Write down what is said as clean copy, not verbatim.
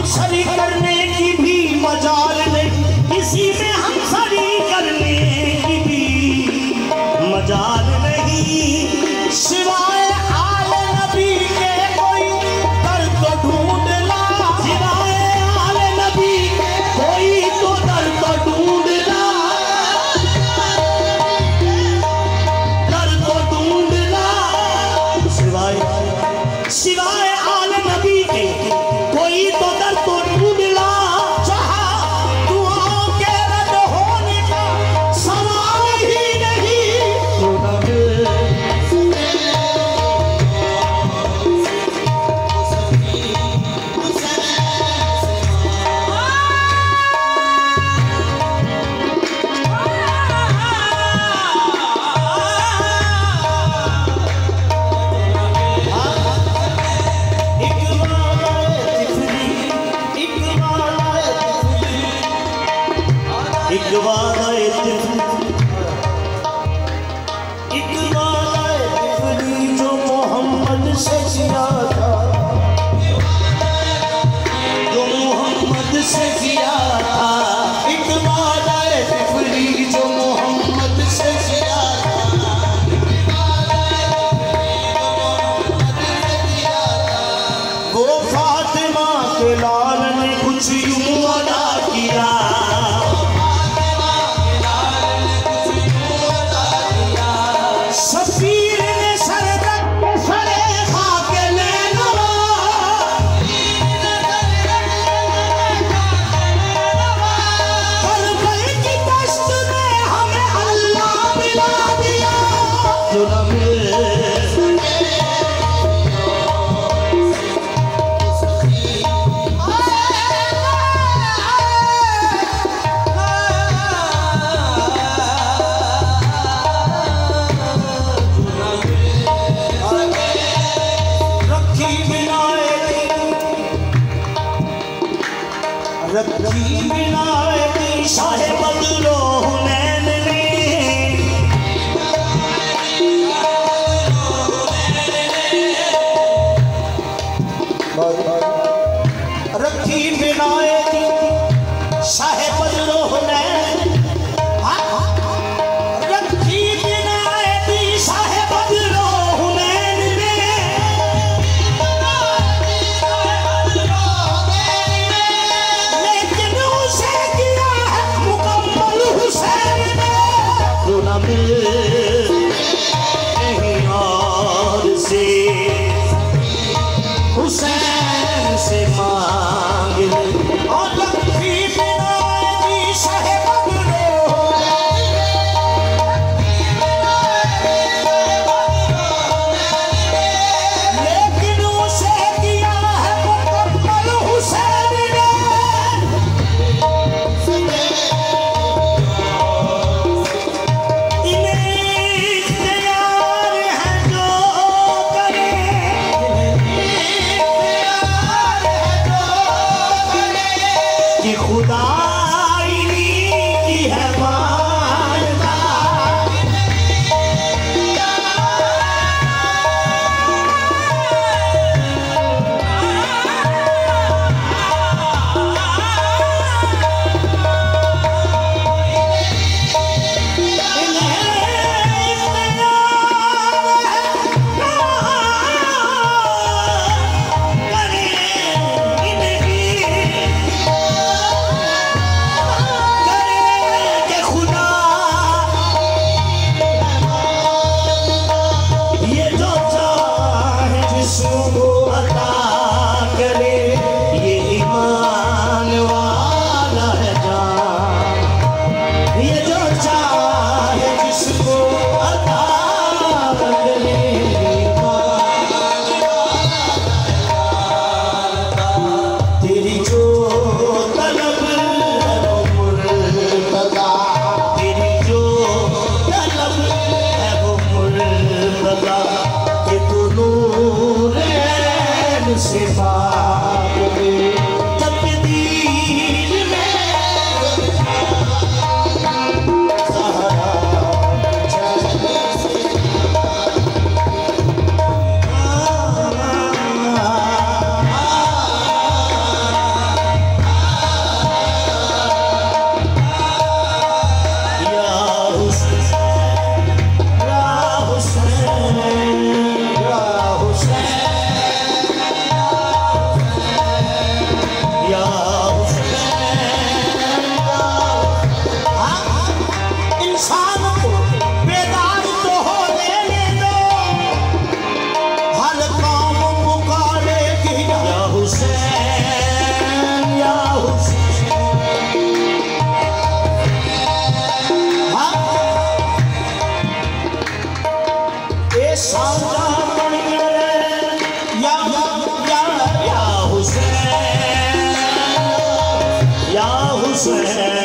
सरी करने की भी मजाल नहीं, किसी में हम सरी करने की भी मजाल नहीं। सिवाय आल नबी के कोई दर तो ढूंढ ला, सिवाय आल नबी के कोई तो दर तो ढूंढ ला, दर तो ढूंढ ला। सिवाय आल नबी के कोई तो दर तो ढूंढ ला। चाहा दुआओं के रद्द होने का सवाल ही नहीं। जो मोहम्मद से किया था, जो मोहम्मद से किया था, इकबाल तिफली जो मोहम्मद से किया था, वो फातिमा के लाल ने कुछ यूं अदा किया। शबीर ने सर रख के सरे खा के नैनवा, करबल की दश्त में हमें अल्लाह मिला दिया। रखी बिनाए शाह बदलो हुनैन ने, रखी बिनाए शाह बदलो हुनैन, रखी बिनाए शाह बदलो हुनैन ने, लेकिन उसे किया है मुकम्मल हुसैन ने। जो न मिले कहीं और से हुसैन से मांग ले। और रखी बिनाए शाह बदलो लेकिन उसे किया है मुकम्मल हुसैन ने। इन्हें इख्तियार है जो करे, इख्तियार है जो करे कि खुदा इन्हीं की है मानता। या इंसान को बेदार तो होने दो, हर काम पुकारेगी या हुसैन या हुसैन। ए साजा बनिया या हुसैन या हुसैन।